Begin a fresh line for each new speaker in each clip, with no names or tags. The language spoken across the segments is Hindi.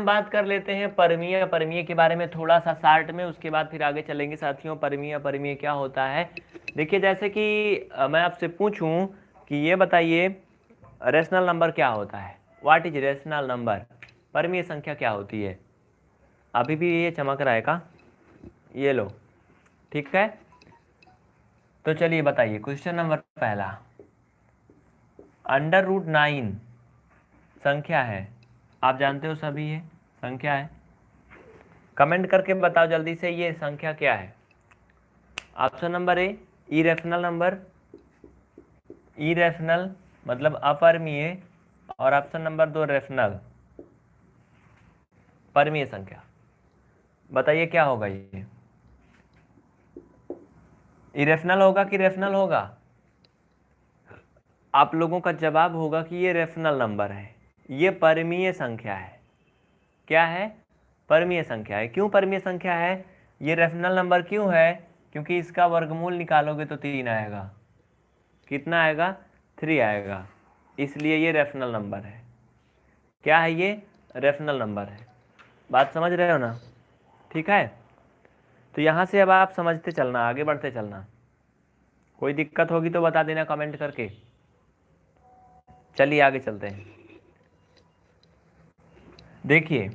बात कर लेते हैं परमीय परमीय के बारे में थोड़ा सा शार्ट में, उसके बाद फिर आगे चलेंगे साथियों। परमीय परमीय क्या होता है? देखिए, जैसे कि मैं आपसे पूछूं कि ये बताइए रेशनल नंबर क्या होता है, व्हाट इज रेशनल नंबर, परमीय संख्या क्या होती है? अभी भी ये चमक रहा है का? ये लो, ठीक है। तो चलिए बताइए, क्वेश्चन नंबर पहला, √9 संख्या है, आप जानते हो सभी ये संख्या है। कमेंट करके बताओ जल्दी से, ये संख्या क्या है? Option number A irrational number, irrational मतलब अपरमीय, और ऑप्शन नंबर 2 रेशनल परमीय संख्या। बताइए क्या होगा ये, इरेशनल होगा कि रेशनल होगा? आप लोगों का जवाब होगा कि ये रेशनल नंबर है, ये परमीय संख्या है। क्या है? परमीय संख्या है। क्यों परमीय संख्या है? ये रेशनल नंबर क्यों है? क्योंकि इसका वर्गमूल निकालोगे तो 3 आएगा। कितना आएगा? 3 आएगा, इसलिए ये रेशनल नंबर है। क्या है ये? रेशनल नंबर है। बात समझ रहे हो ना? ठीक है, तो यहाँ से अब आप समझते चलना, आगे बढ़ते चलना। कोई दिक्कत होगी तो बता देना कमेंट करके। चलिए आगे चलते हैं। देखिए,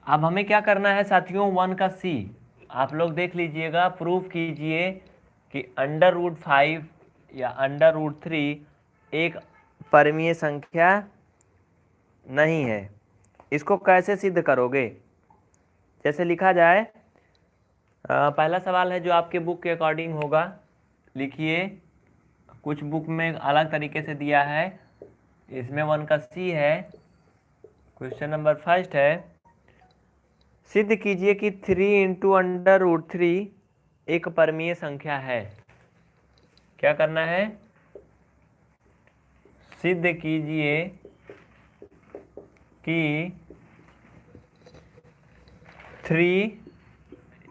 अब हमें क्या करना है साथियों, 1 का सी आप लोग देख लीजिएगा, प्रूफ कीजिए कि √5 या √3 एक परमीय संख्या नहीं है। इसको कैसे सिद्ध करोगे? जैसे लिखा जाए, पहला सवाल है जो आपके बुक के अकॉर्डिंग होगा, लिखिए। कुछ बुक में अलग तरीके से दिया है, इसमें 1 का सी है। क्वेश्चन नंबर फर्स्ट है, सिद्ध कीजिए कि 3 × √3 एक परमीय संख्या है। क्या करना है? सिद्ध कीजिए कि 3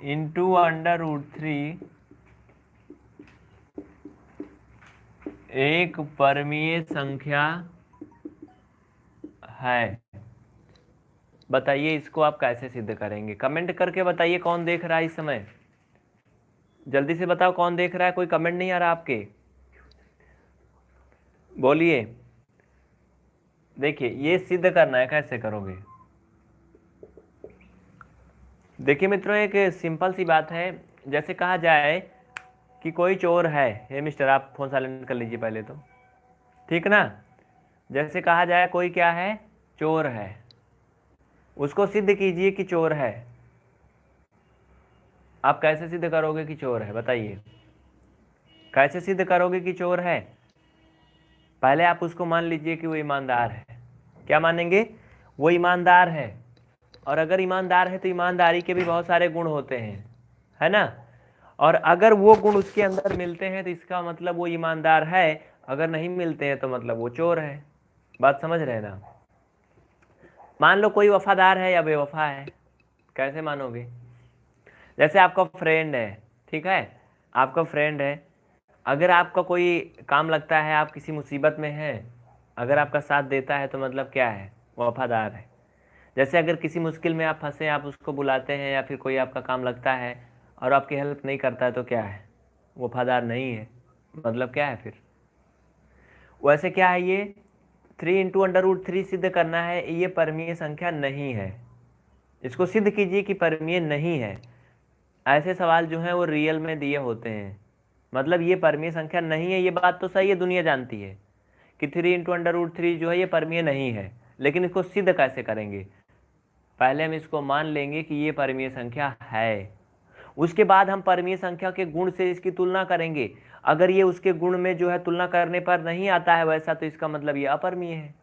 × √3 एक परमीय संख्या है। बताइए इसको आप कैसे सिद्ध करेंगे? कमेंट करके बताइए कौन देख रहा है इस समय, जल्दी से बताओ कौन देख रहा है। कोई कमेंट नहीं आ रहा आपके, बोलिए। देखिए, ये सिद्ध करना है, कैसे करोगे? देखिए मित्रों, एक सिंपल सी बात है। जैसे कहा जाए कि कोई चोर है, हे मिस्टर आप फोन साइलेंट कर लीजिए पहले तो, ठीक ना। जैसे कहा जाए कोई क्या है, चोर है, उसको सिद्ध कीजिए कि चोर है। आप कैसे सिद्ध करोगे कि चोर है? बताइए कैसे सिद्ध करोगे कि चोर है? पहले आप उसको मान लीजिए कि वो ईमानदार है। क्या मानेंगे? वो ईमानदार है। और अगर ईमानदार है तो ईमानदारी के भी बहुत सारे गुण होते हैं, है ना। और अगर वो गुण उसके अंदर मिलते हैं तो इसका मतलब वो ईमानदार है, अगर नहीं मिलते हैं तो मतलब वो चोर है। बात समझ रहे हैं ना? मान लो कोई वफादार है या बेवफा है, कैसे मानोगे? जैसे आपका फ्रेंड है, ठीक है, आपका फ्रेंड है, अगर आपका कोई काम लगता है, आप किसी मुसीबत में हैं, अगर आपका साथ देता है तो मतलब क्या है? वफादार है। जैसे अगर किसी मुश्किल में आप फंसे, आप उसको बुलाते हैं, या फिर कोई आपका काम लगता है और आपकी हेल्प नहीं करता है तो क्या है? वफादार नहीं है। मतलब क्या है फिर? वैसे क्या है ये? 3 × √3 सिद्ध करना है, ये परमीय संख्या नहीं है। इसको सिद्ध कीजिए कि परमीय नहीं है। ऐसे सवाल जो हैं वो रियल में दिए होते हैं, मतलब ये परमीय संख्या नहीं है। ये बात तो सही है, दुनिया जानती है कि 3 × √3 जो है ये परमीय नहीं है। लेकिन इसको सिद्ध कैसे करेंगे? पहले हम इसको मान लेंगे कि ये परमीय संख्या है, उसके बाद हम परमीय संख्या के गुण से इसकी तुलना करेंगे। अगर ये उसके गुण में जो है तुलना करने पर नहीं आता है वैसा, तो इसका मतलब ये अपरमीय है,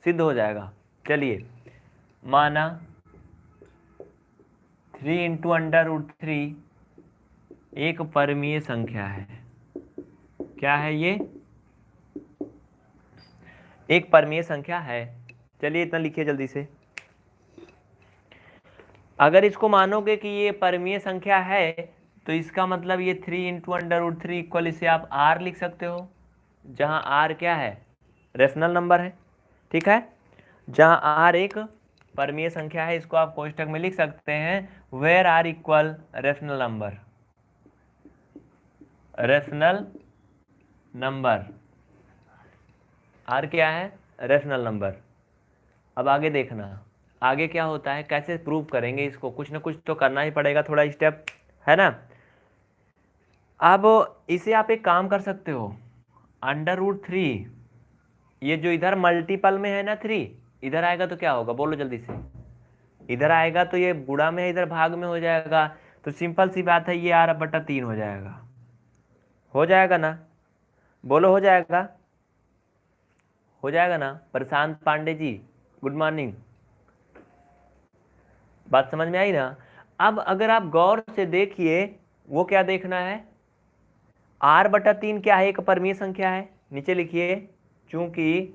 सिद्ध हो जाएगा। चलिए, माना 3 × √3 एक परमीय संख्या है। क्या है ये? एक परमीय संख्या है। चलिए इतना लिखिए जल्दी से। अगर इसको मानोगे कि ये परमीय संख्या है तो इसका मतलब ये 3 × √3 इक्वल, इसे आप r लिख सकते हो, जहां r क्या है? रेशनल नंबर है, ठीक है। जहां r एक परमीय संख्या है, इसको आप कोष्टक में लिख सकते हैं where are equal rational number. Rational number are क्या है? Rational number. अब आगे देखना, आगे क्या होता है, कैसे प्रूव करेंगे इसको, कुछ ना कुछ तो करना ही पड़ेगा, थोड़ा स्टेप है ना। अब इसे आप एक काम कर सकते हो, √3, ये जो इधर मल्टीपल में है ना 3, इधर आएगा तो क्या होगा, बोलो जल्दी से। इधर आएगा तो ये गुणा में है, इधर भाग में हो जाएगा, तो सिंपल सी बात है, ये r/3 हो जाएगा। हो जाएगा ना, बोलो हो जाएगा, हो जाएगा ना। प्रशांत पांडे जी गुड मॉर्निंग, बात समझ में आई ना। अब अगर आप गौर से देखिए, वो क्या देखना है, r/3 क्या है, एक परमीय संख्या है, नीचे लिखिए, चूंकि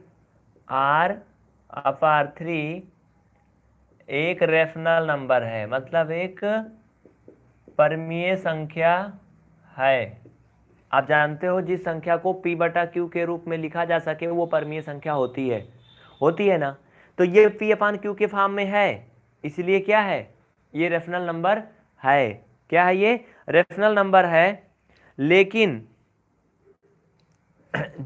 r/3 एक रेशनल नंबर है, मतलब एक परमीय संख्या है। आप जानते हो जिस संख्या को p/q के रूप में लिखा जा सके वो परमीय संख्या होती है ना। तो ये p/q के फॉर्म में है, इसलिए क्या है, ये रेशनल नंबर है। क्या है, ये रेशनल नंबर है। लेकिन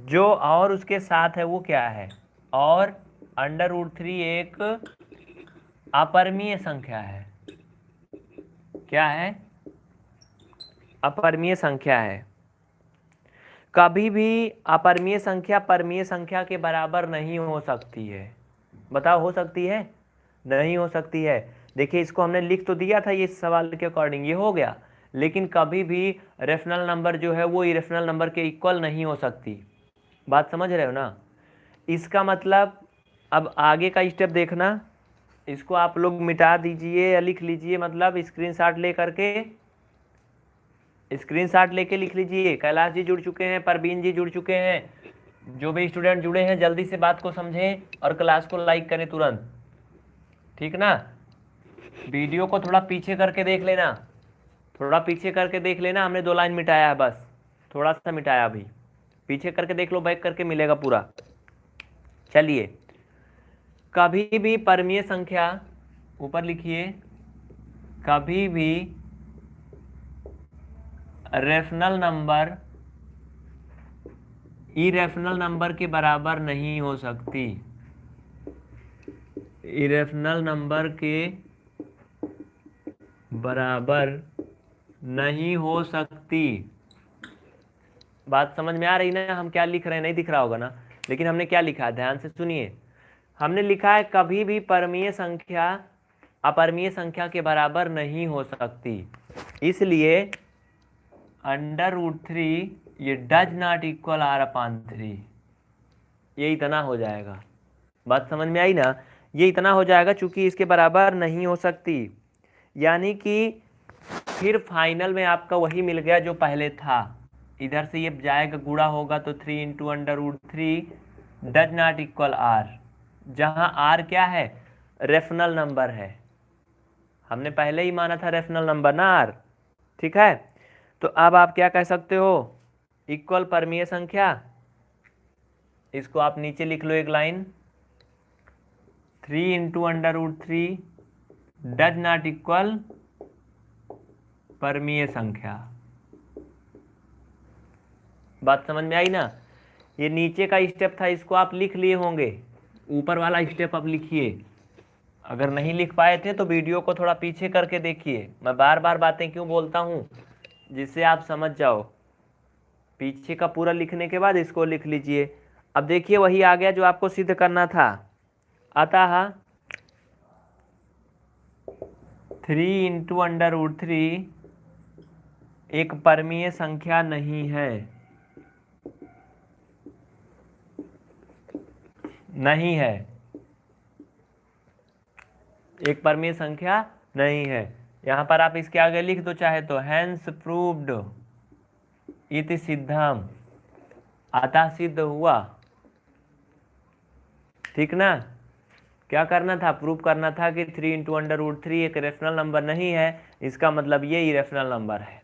जो और उसके साथ है वो क्या है, और √3 एक अपरमीय संख्या है। क्या है, अपरमीय संख्या है। कभी भी अपरमीय संख्या परमीय संख्या के बराबर नहीं हो सकती है। बताओ, हो सकती है? नहीं हो सकती है। देखिए, इसको हमने लिख तो दिया था ये सवाल के अकॉर्डिंग, ये हो गया, लेकिन कभी भी रेशनल नंबर जो है वो इरेशनल नंबर के इक्वल नहीं हो सकती। बात समझ रहे हो ना। इसका मतलब अब आगे का स्टेप देखना, इसको आप लोग मिटा दीजिए या लिख लीजिए, मतलब स्क्रीनशॉट लेके लिख लीजिए। कैलाश जी जुड़ चुके हैं, परवीन जी जुड़ चुके हैं, जो भी स्टूडेंट जुड़े हैं जल्दी से बात को समझें और क्लास को लाइक करें तुरंत, ठीक ना। वीडियो को थोड़ा पीछे करके देख लेना, हमने 2 लाइन मिटाया है, बस थोड़ा सा मिटाया, अभी पीछे करके देख लो, बैक करके मिलेगा पूरा। चलिए, कभी भी परमीय संख्या, ऊपर लिखिए, कभी भी रेशनल नंबर इरेशनल नंबर के बराबर नहीं हो सकती। इरेशनल नंबर के बराबर नहीं हो सकती। बात समझ में आ रही ना, हम क्या लिख रहे हैं, नहीं दिख रहा होगा ना, लेकिन हमने क्या लिखा है, ध्यान से सुनिए। हमने लिखा है कभी भी परमीय संख्या अपरमीय संख्या के बराबर नहीं हो सकती, इसलिए √3 ये डज नॉट इक्वल r/3, ये इतना हो जाएगा। बात समझ में आई ना, ये इतना हो जाएगा, चूंकि इसके बराबर नहीं हो सकती। यानी कि फिर फाइनल में आपका वही मिल गया जो पहले था, इधर से ये जाएगा, गुणा होगा तो 3 × √3 डज नॉट इक्वल r, जहां r क्या है, रेशनल नंबर है। हमने पहले ही माना था रेशनल नंबर ना r, ठीक है। तो अब आप क्या कह सकते हो, इक्वल परमीय संख्या, इसको आप नीचे लिख लो एक लाइन, 3 × √3 डज नॉट इक्वल परमीय संख्या। बात समझ में आई ना। ये नीचे का स्टेप था, इसको आप लिख लिए होंगे, ऊपर वाला स्टेप अब लिखिए। अगर नहीं लिख पाए थे तो वीडियो को थोड़ा पीछे करके देखिए, मैं बार बार बातें क्यों बोलता हूँ, जिससे आप समझ जाओ। पीछे का पूरा लिखने के बाद इसको लिख लीजिए। अब देखिए, वही आ गया जो आपको सिद्ध करना था। अतः 3 × √3 एक परमीय संख्या नहीं है, नहीं है, एक परमीय संख्या नहीं है। यहां पर आप इसके आगे लिख दो चाहे तो, हैंस प्रूव्ड इति सिद्धम, अतः सिद्ध हुआ, ठीक ना। क्या करना था, प्रूव करना था कि 3 × √3 एक रेशनल नंबर नहीं है, इसका मतलब ये इरेशनल नंबर है।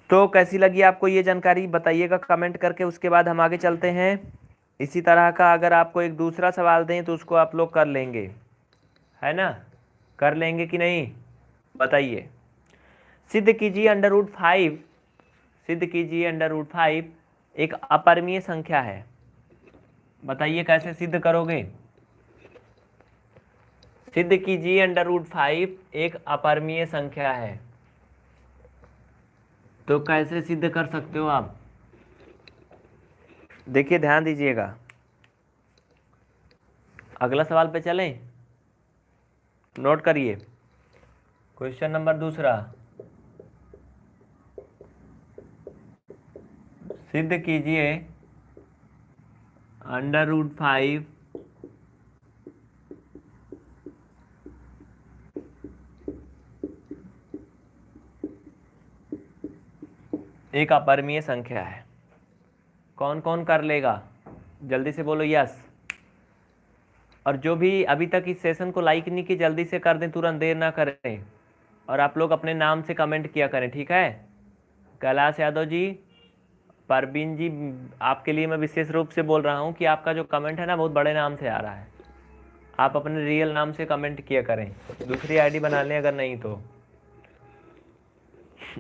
तो कैसी लगी आपको ये जानकारी, बताइएगा कमेंट करके, उसके बाद हम आगे चलते हैं। इसी तरह का अगर आपको एक दूसरा सवाल दें तो उसको आप लोग कर लेंगे, है ना? कर लेंगे कि नहीं, बताइए। सिद्ध कीजिए अंडर रूट 5, सिद्ध कीजिए अंडर रूट 5 एक अपरिमेय संख्या है। बताइए कैसे सिद्ध करोगे? सिद्ध कीजिए अंडर रूट 5 एक अपरिमेय संख्या है, तो कैसे सिद्ध कर सकते हो आप? देखिए ध्यान दीजिएगा, अगला सवाल पे चलें, नोट करिए। क्वेश्चन नंबर दूसरा, सिद्ध कीजिए अंडर रूट 5 एक अपरिमेय संख्या है। कौन कौन कर लेगा, जल्दी से बोलो यस। और जो भी अभी तक इस सेशन को लाइक नहीं की जल्दी से कर दें, तुरंत देर ना करें। और आप लोग अपने नाम से कमेंट किया करें, ठीक है? कैलाश यादव जी, परवीन जी, आपके लिए मैं विशेष रूप से बोल रहा हूँ कि आपका जो कमेंट है ना बहुत बड़े नाम से आ रहा है। आप अपने रियल नाम से कमेंट किया करें, दूसरी आईडी बना लें अगर नहीं तो।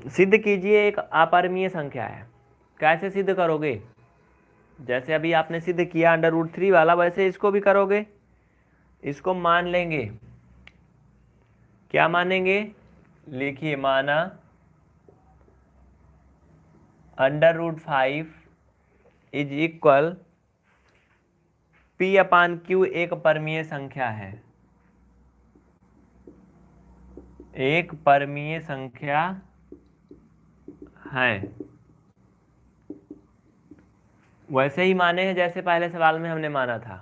सिद्ध कीजिए एक अपरिमेय संख्या है। कैसे सिद्ध करोगे? जैसे अभी आपने सिद्ध किया अंडर रूट 3 वाला, वैसे इसको भी करोगे। इसको मान लेंगे, क्या मानेंगे? लिखिए, माना under root 5 is equal P upon Q एक परमीय संख्या है, एक परमीय संख्या है। वैसे ही माने हैं जैसे पहले सवाल में हमने माना था,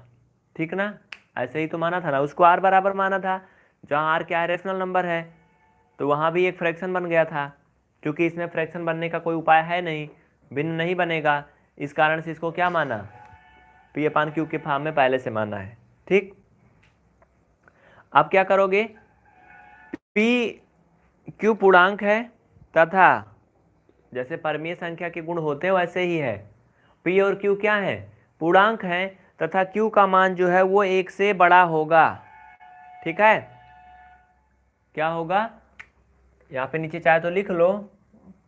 ठीक ना? ऐसे ही तो माना था ना, उसको आर बराबर माना था। जहाँ आर क्या है, रेशनल नंबर है, तो वहाँ भी एक फ्रैक्शन बन गया था। क्योंकि इसमें फ्रैक्शन बनने का कोई उपाय है नहीं, भिन्न नहीं बनेगा, इस कारण से इसको क्या माना, पी अपान क्यू के फॉर्म में पहले से माना है, ठीक। अब क्या करोगे, पी क्यू पूर्णांक है तथा जैसे परमीय संख्या के गुण होते हैं वैसे ही है, पी और क्यू क्या है, पूर्णांक है तथा क्यू का मान जो है वो 1 से बड़ा होगा, ठीक है। क्या होगा, यहाँ पे नीचे चाहे तो लिख लो,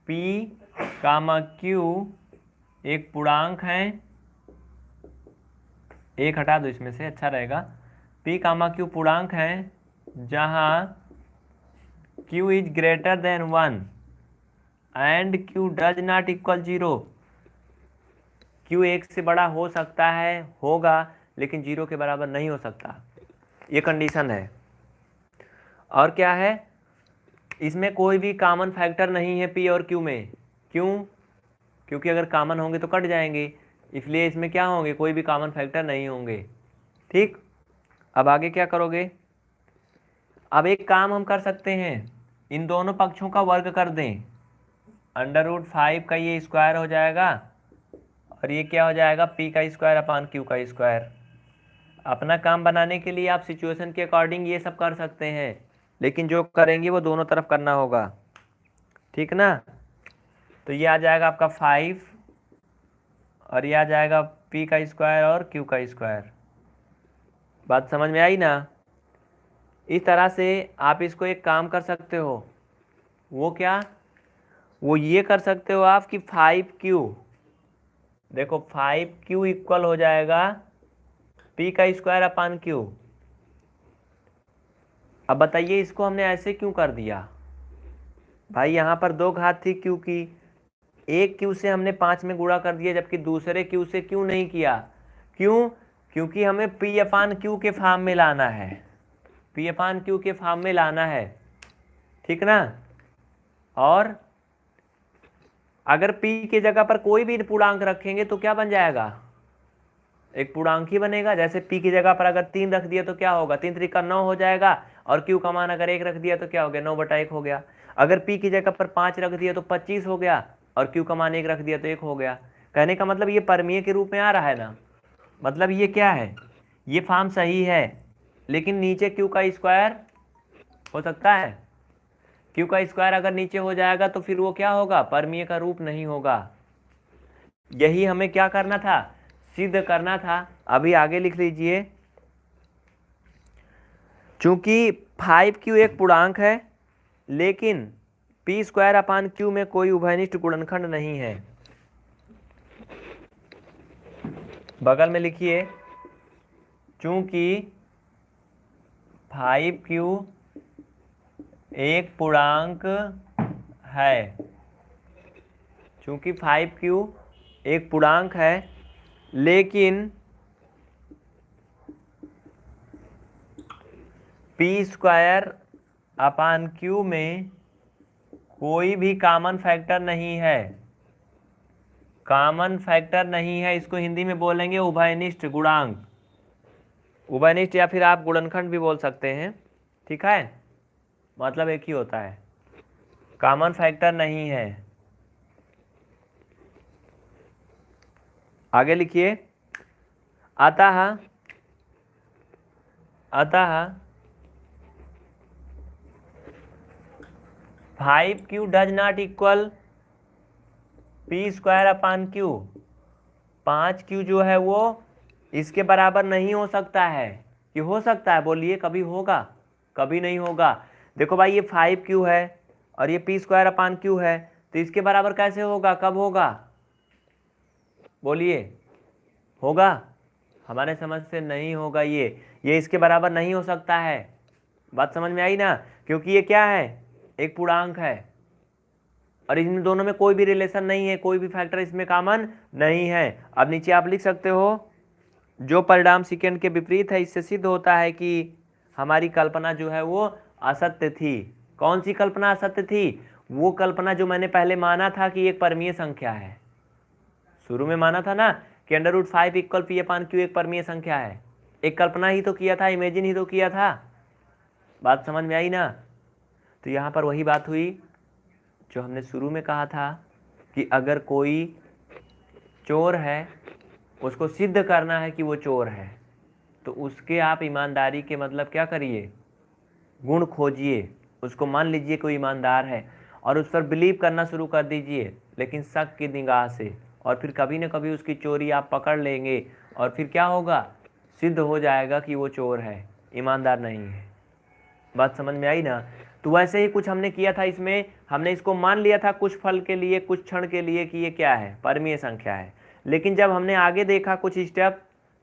P कामा Q एक पूर्णांक है, एक हटा दो इसमें से, अच्छा रहेगा। P कामा Q पूर्णांक है जहाँ Q is greater than 1 and Q does not equal 0। Q 1 से बड़ा हो सकता है, होगा, लेकिन 0 के बराबर नहीं हो सकता, ये कंडीशन है। और क्या है, इसमें कोई भी कॉमन फैक्टर नहीं है P और Q में। क्यों? क्योंकि अगर कॉमन होंगे तो कट जाएंगे, इसलिए इसमें क्या होंगे, कोई भी कॉमन फैक्टर नहीं होंगे, ठीक। अब आगे क्या करोगे, अब एक काम हम कर सकते हैं, इन दोनों पक्षों का वर्ग कर दें। अंडर रूट 5 का ये स्क्वायर हो जाएगा और ये क्या हो जाएगा, P का स्क्वायर अपान Q का स्क्वायर। अपना काम बनाने के लिए आप सिचुएशन के अकॉर्डिंग ये सब कर सकते हैं, लेकिन जो करेंगे वो दोनों तरफ करना होगा, ठीक ना। तो ये आ जाएगा आपका 5 और ये आ जाएगा P का स्क्वायर और Q का स्क्वायर। बात समझ में आई ना? इस तरह से आप इसको एक काम कर सकते हो, वो क्या, वो ये कर सकते हो आप कि 5Q, देखो 5Q इक्वल हो जाएगा P का स्क्वायर अपान Q। अब बताइए इसको हमने ऐसे क्यों कर दिया भाई, यहाँ पर 2 घात थी Q की, एक Q से हमने 5 में गुणा कर दिया, जबकि दूसरे Q से क्यों नहीं किया? क्यों? क्योंकि हमें P अपान Q के फॉर्म में लाना है, P अपान Q के फॉर्म में लाना है, ठीक ना। और अगर P की जगह पर कोई भी पूर्णांक रखेंगे तो क्या बन जाएगा, एक पूर्णांक ही बनेगा। जैसे P की जगह पर अगर 3 रख दिया तो क्या होगा, 3 त्रिका 9 हो जाएगा, और Q का मान अगर 1 रख दिया तो क्या हो गया, 9/1 हो गया। अगर P की जगह पर 5 रख दिया तो 25 हो गया, और Q का मान 1 रख दिया तो 1 हो गया। कहने का मतलब ये परमीय के रूप में आ रहा है ना, मतलब ये क्या है, ये फॉर्म सही है, लेकिन नीचे Q का स्क्वायर हो सकता है। Q का स्क्वायर अगर नीचे हो जाएगा तो फिर वो क्या होगा, परमीय का रूप नहीं होगा। यही हमें क्या करना था, सिद्ध करना था। अभी आगे लिख लीजिए, चूंकि 5q एक पूर्णांक है लेकिन p² में कोई उभयनिष्ठ गुणनखंड नहीं है। बगल में लिखिए, चूंकि 5q एक पूर्णांक है, चूंकि 5q एक पूर्णांक है लेकिन p²/q में कोई भी कॉमन फैक्टर नहीं है। कॉमन फैक्टर नहीं है, इसको हिंदी में बोलेंगे उभयनिष्ठ गुणांक, उभयनिष्ठ या फिर आप गुणनखंड भी बोल सकते हैं, ठीक है, मतलब एक ही होता है। कॉमन फैक्टर नहीं है। आगे लिखिए, अतः 5q does not equal p²/q। 5q जो है वो इसके बराबर नहीं हो सकता है। कि हो सकता है, बोलिए कभी होगा? कभी नहीं होगा। देखो भाई, ये 5q है और ये p²/q है, तो इसके बराबर कैसे होगा? कब होगा? बोलिए, होगा? हमारे समझ से नहीं होगा। ये इसके बराबर नहीं हो सकता है। बात समझ में आई ना? क्योंकि ये क्या है? एक पूर्णांक है और इन दोनों में कोई भी रिलेशन नहीं है, कोई भी फैक्टर इसमें कॉमन नहीं है। अब नीचे आप लिख सकते हो, जो परिणाम सेकंड के विपरीत है इससे सिद्ध होता है कि हमारी कल्पना जो है वो असत्य थी। कौन सी कल्पना असत्य थी? वो कल्पना जो मैंने पहले माना था कि एक परमीय संख्या है। शुरू में माना था ना कि √5 = p/q एक परमीय संख्या है। एक कल्पना ही तो किया था, इमेजिन ही तो किया था। बात समझ में आई ना? तो यहाँ पर वही बात हुई जो हमने शुरू में कहा था कि अगर कोई चोर है, उसको सिद्ध करना है कि वो चोर है, तो उसके आप ईमानदारी के मतलब क्या करिए? गुण खोजिए। उसको मान लीजिए कोई ईमानदार है और उस पर बिलीव करना शुरू कर दीजिए, लेकिन शक की निगाह से। और फिर कभी न कभी उसकी चोरी आप पकड़ लेंगे और फिर क्या होगा? सिद्ध हो जाएगा कि वो चोर है, ईमानदार नहीं है। बात समझ में आई ना? तो वैसे ही कुछ हमने किया था इसमें। हमने इसको मान लिया था कुछ फल के लिए, कुछ क्षण के लिए कि ये क्या है? परमीय संख्या है। लेकिन जब हमने आगे देखा कुछ स्टेप,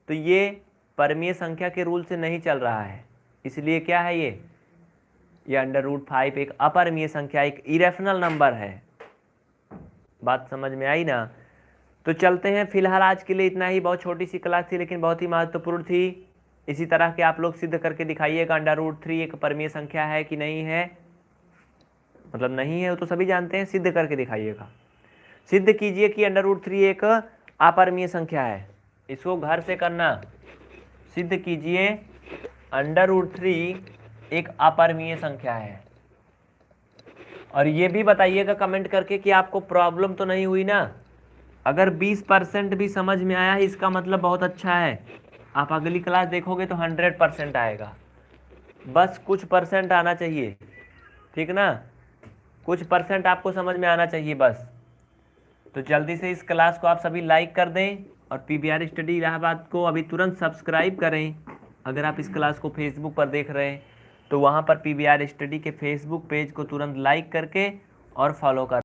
तो ये परमीय संख्या के रूल से नहीं चल रहा है। इसलिए क्या है ये √5 एक अपरमीय संख्या, एक इरेशनल नंबर है। बात समझ में आई ना? तो चलते हैं। फिलहाल आज के लिए इतना ही। बहुत छोटी सी क्लास थी लेकिन बहुत ही महत्वपूर्ण थी। इसी तरह के आप लोग सिद्ध करके दिखाइएगा √3 एक परमीय संख्या है कि नहीं है। मतलब नहीं है वो तो सभी जानते हैं, सिद्ध करके दिखाइएगा। सिद्ध कीजिए कि √3 एक अपरमीय संख्या है। इसको घर से करना। सिद्ध कीजिए √3 एक अपरमीय संख्या है। और ये भी बताइएगा कमेंट करके कि आपको प्रॉब्लम तो नहीं हुई ना। अगर 20% भी समझ में आया है इसका मतलब बहुत अच्छा है। आप अगली क्लास देखोगे तो 100% आएगा। बस कुछ परसेंट आना चाहिए, ठीक ना? कुछ परसेंट आपको समझ में आना चाहिए बस। तो जल्दी से इस क्लास को आप सभी लाइक कर दें और PBR स्टडी इलाहाबाद को अभी तुरंत सब्सक्राइब करें। अगर आप इस क्लास को फेसबुक पर देख रहे हैं तो वहाँ पर PBR स्टडी के फेसबुक पेज को तुरंत लाइक करके और फॉलो कर